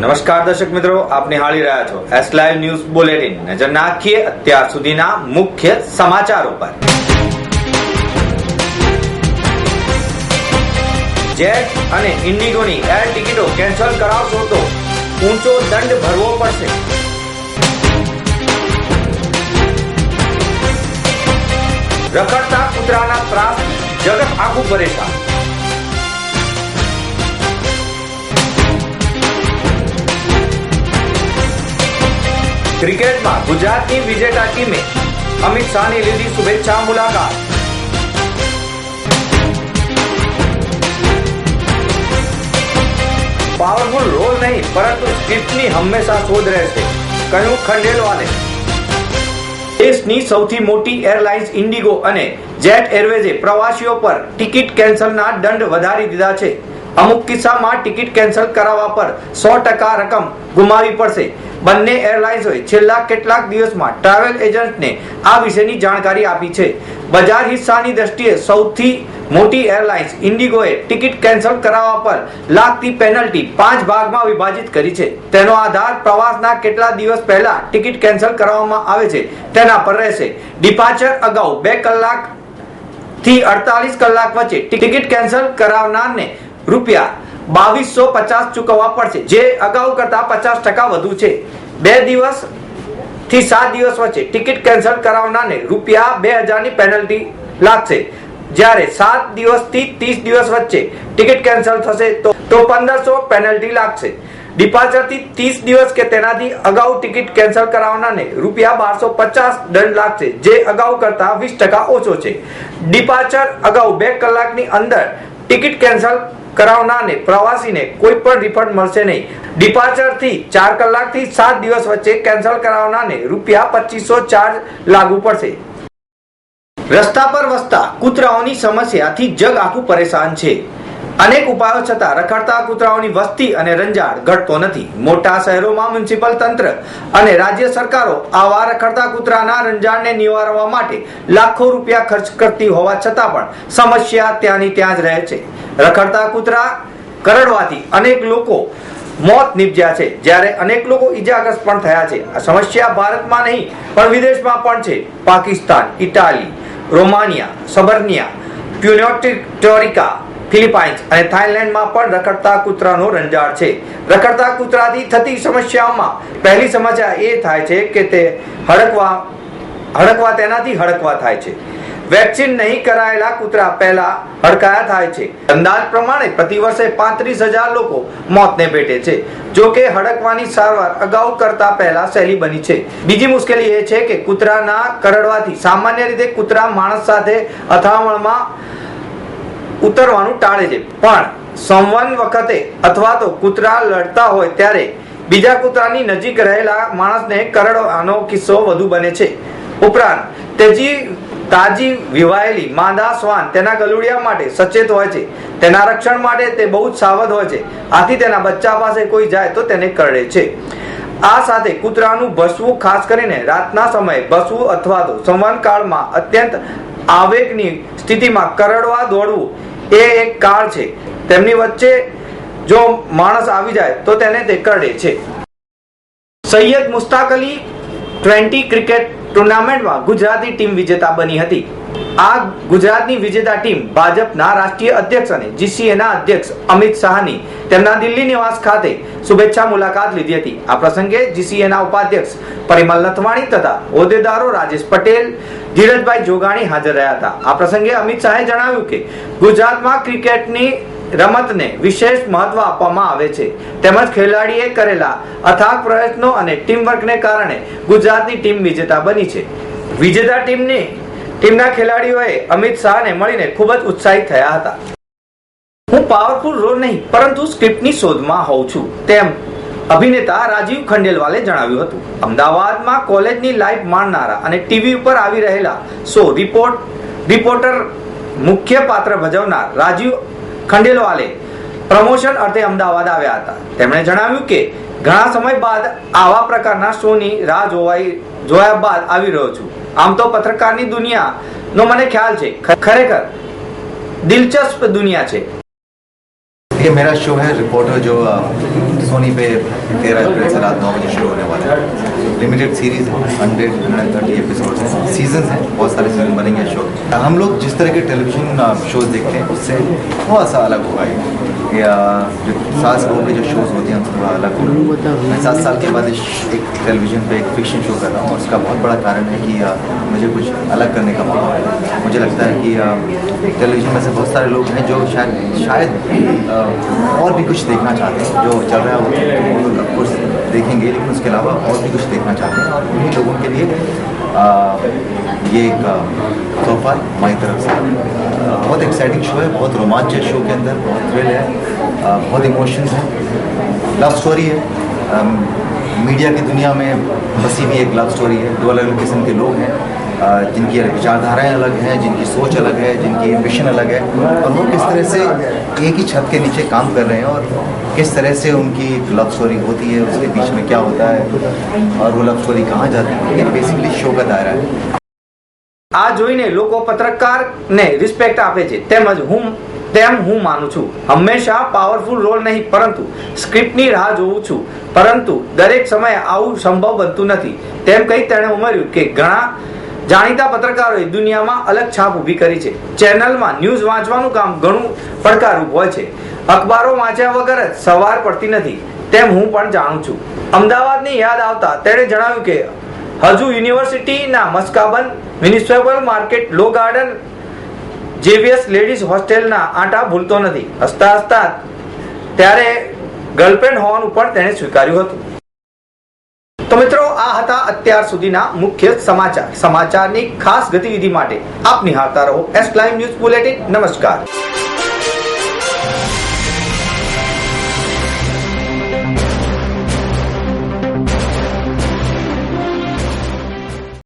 નમસ્કાર દર્શક મિત્રો, આપ નિહાળી રહ્યા છો એસ લાઈવ ન્યૂઝ બુલેટિન। નજર નાખીએ અત્યાર સુધીના મુખ્ય સમાચારો પર। જેટ અને ઇન્ડિગોની એર ટિકિટો કેન્સલ કરાવશો તો ઊંચો દંડ ભરવો પડશે। રખડતા કૂતરાના ત્રાસથી જગત આખું પરેશાન। ક્રિકેટમાં ગુજરાતની વિજેતા ટીમે અમિત શાહની લીધી શુભેચ્છા મુલાકાત। પાવરફુલ રોલ નહીં પરંતુ સ્ક્રિપ્ટની હંમેશા શોધ રહેશે, કહ્યું ખંડેલવાલે। દેશની સૌથી મોટી એરલાઇન્સ ઇન્ડિગો અને જેટ એરવેઝે પ્રવાસીઓ પર ટિકિટ કેન્સલના દંડ વધારી દીધા છે। અમુક કિસ્સામાં ટિકિટ કેન્સલ કરાવવા પર 100% રકમ ગુમાવવી પડશે। બંને એરલાઇન્સોએ છેલ્લા કેટલાક દિવસમાં ટ્રાવેલ એજન્ટને આ વિશેની જાણકારી આપી છે। બજાર હિસ્સાની દ્રષ્ટિએ સૌથી મોટી એરલાઇન્સ ઇન્ડિગોએ ટિકિટ કેન્સલ કરાવવા પર લાગતી પેનલ્ટી 5 ભાગમાં વિભાજિત કરી છે। તેનો આધાર પ્રવાસના કેટલા દિવસ પહેલા ટિકિટ કેન્સલ કરાવવામાં આવે છે તેના પર રહેશે। ડિપાર્ચર અગાઉ 2 કલાક થી 48 કલાક વચ્ચે ટિકિટ કેન્સલ કરાવનારને ₹2250 ચૂકવવા પડશે, જે અગાઉ કરતા 50% વધુ છે। 2 દિવસ થી 7 દિવસ વચ્ચે ટિકિટ કેન્સલ કરાવનારને ₹2000 ની પેનલ્ટી લાગશે, જ્યારે 7 દિવસથી 30 દિવસ વચ્ચે ટિકિટ કેન્સલ થશે તો 1500 પેનલ્ટી લાગશે। ડિપાર્ચર થી 30 દિવસ કે તેનાથી અગાઉ ટિકિટ કેન્સલ કરાવનારને ₹1250 દંડ લાગશે, જે અગાઉ કરતા 20% ઓછો છે। ડિપાર્ચર અગાઉ 2 કલાકની અંદર ટિકિટ કેન્સલ કરાવનારને પ્રવાસીને કોઈ પણ રિફંડ મળશે નહીં। ડિપાર્ચર થી 4 કલાકથી 7 દિવસ વચ્ચે કેન્સલ કરાવનારને ₹2500 ચાર્જ લાગુ પડશે। રસ્તા પર વસતા કૂતરાઓની સમસ્યાથી જગ આખું પરેશાન છે। અનેક ઉપાયો છતાં રખડતા કૂતરાઓની વસ્તી અને રંજાડ ઘટતો નથી। મોટા શહેરોમાં મ્યુનિસિપલ તંત્ર અને રાજ્ય સરકારો આવા રખડતા કૂતરાના રંજાડને નિવારવા માટે લાખો રૂપિયા ખર્ચ કરતી હોવા છતાં પણ સમસ્યા ત્યાંની ત્યાં જ રહે છે। રખડતા કૂતરા કરડવાથી અનેક લોકો મોત નિપજ્યા છે, જ્યારે અનેક લોકો ઈજાગ્રસ્ત પણ થયા છે। આ સમસ્યા ભારતમાં નહીં પણ વિદેશમાં પણ છે। પાકિસ્તાન, ઇટાલી, રોમાનિયા, સબર્નિયા, પ્યુર્ટો ફિલિપાઇન્સ અને થાઇલેન્ડમાં પણ રખડતા કૂતરાનો રંજાડ છે। રખડતા કૂતરાથી થતી સમસ્યાઓમાં પહેલી સમસ્યા એ થાય છે કે તે તેનાથી હડકવા થાય છે। વેક્સિન નહીં કરાયેલા કૂતરા પહેલા હડકાયા થાય છે। અંદાજ પ્રમાણે પ્રતિ વર્ષે 35,000 લોકો મોતને ભેટે છે। જો કે હડકવાની સારવાર અગાઉ કરતા પહેલા સહેલી બની છે। બીજી મુશ્કેલી એ છે કે કૂતરાના કરડવાથી સામાન્ય રીતે કૂતરા માણસ સાથે અથડામણમાં ઉતરવાનું ટાળે છે, પણ સંવહન વખતે અથવા તો કૂતરા લડતા હોય ત્યારે બીજા કૂતરાની નજીક રહેલા માણસને કરડવાનો કિસ્સો વધુ બને છે। ઉપરાંત તાજી વિવાયેલી માદા શ્વાન તેના ગલુડિયા માટે સચેત હોય છે। તેના રક્ષણ માટે તે બહુ જ સાવધ હોય છે, આથી તેના બચ્ચા પાસે કોઈ જાય તો તેને કરડે છે। આ સાથે કૂતરાનું ભસવું, ખાસ કરીને રાતના સમયે ભસવું અથવા તો સંવહન કાળમાં અત્યંત આવેગની સ્થિતિમાં કરડવા દોડવું એ એક કાળ છે। તેમની વચ્ચે જો માણસ આવી જાય તો તેને તે કરડે છે। સૈયદ મુશ્તાક અલી T20 ક્રિકેટ ટુર્નામેન્ટમાં ગુજરાતી ટીમ વિજેતા બની હતી। આ ગુજરાતની વિજેતા ટીમ ભાજપના રાષ્ટ્રીય અધ્યક્ષ અને GCAના અધ્યક્ષ અમિત શાહની તેમના દિલ્હી નિવાસ ખાતે શુભેચ્છા મુલાકાત લીધી હતી। આ પ્રસંગે GCAના ઉપાધ્યક્ષ પરિમલ નથવાણી તથા હોદ્દેદારો રાજેશ પટેલ, ધીરજભાઈ જોગાણી હાજર રહ્યા હતા। આ પ્રસંગે અમિત શાહે જણાવ્યું કે ગુજરાતમાં ક્રિકેટની રમતને વિશેષ મહત્વ આપવામાં આવે છે, તેમજ ખેલાડીએ કરેલા અથાગ પ્રયત્નો અને ટીમવર્કને કારણે ગુજરાતની ટીમ વિજેતા બની છે। વિજેતા ટીમના ખેલાડીઓએ અમિત શાહને મળીને ખૂબ જ ઉત્સાહિત થયા હતા। હું પાવરફુલ રોલ નહીં પરંતુ સ્ક્રિપ્ટની શોધમાં હોઉં છું, તેમ અભિનેતા રાજીવ ખંડેલવાલે જણાવ્યું હતું। અમદાવાદમાં કોલેજની લાઈફ માણનારા અને ટીવી ઉપર આવી રહેલા શો રિપોર્ટર મુખ્ય પાત્ર ભજવનાર રાજીવ ખંડેલવાલે પ્રમોશન અર્થે અમદાવાદ આવ્યા હતા। તેમણે જણાવ્યું કે ઘણા સમય બાદ આવા પ્રકારના શોની રાહ જોયા બાદ આવી રહ્યો છું। આમ તો પત્રકારની દુનિયાનો મને ખ્યાલ છે, ખરેખર દિલચસ્પ દુનિયા છે। ये मेरा शो है रिपोर्टर, जो सोनी पे 13 अप्रैल से रात 9 बजे शुरू होने वाला है। लिमिटेड सीरीज है, 130 एपिसोड्स हैं, सीजन्स हैं, बहुत सारे सीजन बनेंगे शो। हम लोग जिस तरह के टेलीविजन शोज देखते हैं उससे थोड़ा सा अलग होगा ये। या जो 7 साल के जो शोज होते हैं उनसे थोड़ा अलग होगा। मैं 7 साल के बाद एक टेलीविजन पे एक फिक्शन शो कर रहा हूँ और उसका बहुत बड़ा कारण है कि मुझे कुछ अलग करने का मौका मिला। मुझे लगता है कि टेलीविजन में से बहुत सारे लोग हैं जो शायद और भी कुछ देखना चाहते हैं। जो चल रहा है वो कुछ देखेंगे, लेकिन उसके अलावा और भी कुछ देखना चाहते हैं और उन्हीं लोगों के लिए ये एक तोहफा हमारी तरफ से। बहुत एक्साइटिंग शो है, बहुत रोमांचक शो के अंदर बहुत थ्रिल है, बहुत इमोशंस हैं, लव स्टोरी है। मीडिया की दुनिया में बसी हुई एक लव स्टोरी है। 2 अलग अलग किस्म के लोग हैं जिनकी विचारधाराएं अलग हैं, जिनकी सोच अलग है, जिनकी एम्बिशन अलग है, और वो किस तरह से एक ही छत के नीचे काम कर रहे हैं और किस तरह से उनकी लव स्टोरी होती है, उसके बीच में क्या होता है और वो लव स्टोरी कहाँ जाती है। ये बेसिकली शो का दायरा है। આ જોઈને લોકો પત્રકારને રિસ્પેક્ટ આપે છે તેમ હું માનું છું. હંમેશા પાવરફુલ રોલ નહીં પરંતુ સ્ક્રિપ્ટની રાહ જોઉં છું, પરંતુ દરેક સમયે આવું સંભવ બનતું નથી તેમ કહી તેણે ઉમેર્યું કે ઘણા જાણીતા પત્રકારોએ દુનિયામાં અલગ છાપ ઊભી કરી છે. ચેનલમાં ન્યૂઝ વાંચવાનું કામ ઘણું પડકારરૂપ હોય છે. અખબારો વાંચ્યા વગર જ સવાર પડતી નથી તેમ હું પણ જાણું છું. અમદાવાદની યાદ આવતા તેણે જણાવ્યું કે હજુ યુનિવર્સિટીના મસ્કાબન, મ્યુનિસિપલ માર્કેટ, લો ગાર્ડન, જેવીએસ લેડીઝ હોસ્ટેલના આંટા ભૂલતો નથી. હસતા હસતા ત્યારે ગર્લફ્રેન્ડ હોવાનું પણ તેણે સ્વીકાર્યું હતું. તો મિત્રો, આ હતા અત્યાર સુધીના મુખ્ય સમાચાર. સમાચારની ખાસ ગતિવિધિ માટે આપ નિહાળતા રહો એસ લાઈવ ન્યૂઝ બુલેટિન. નમસ્કાર.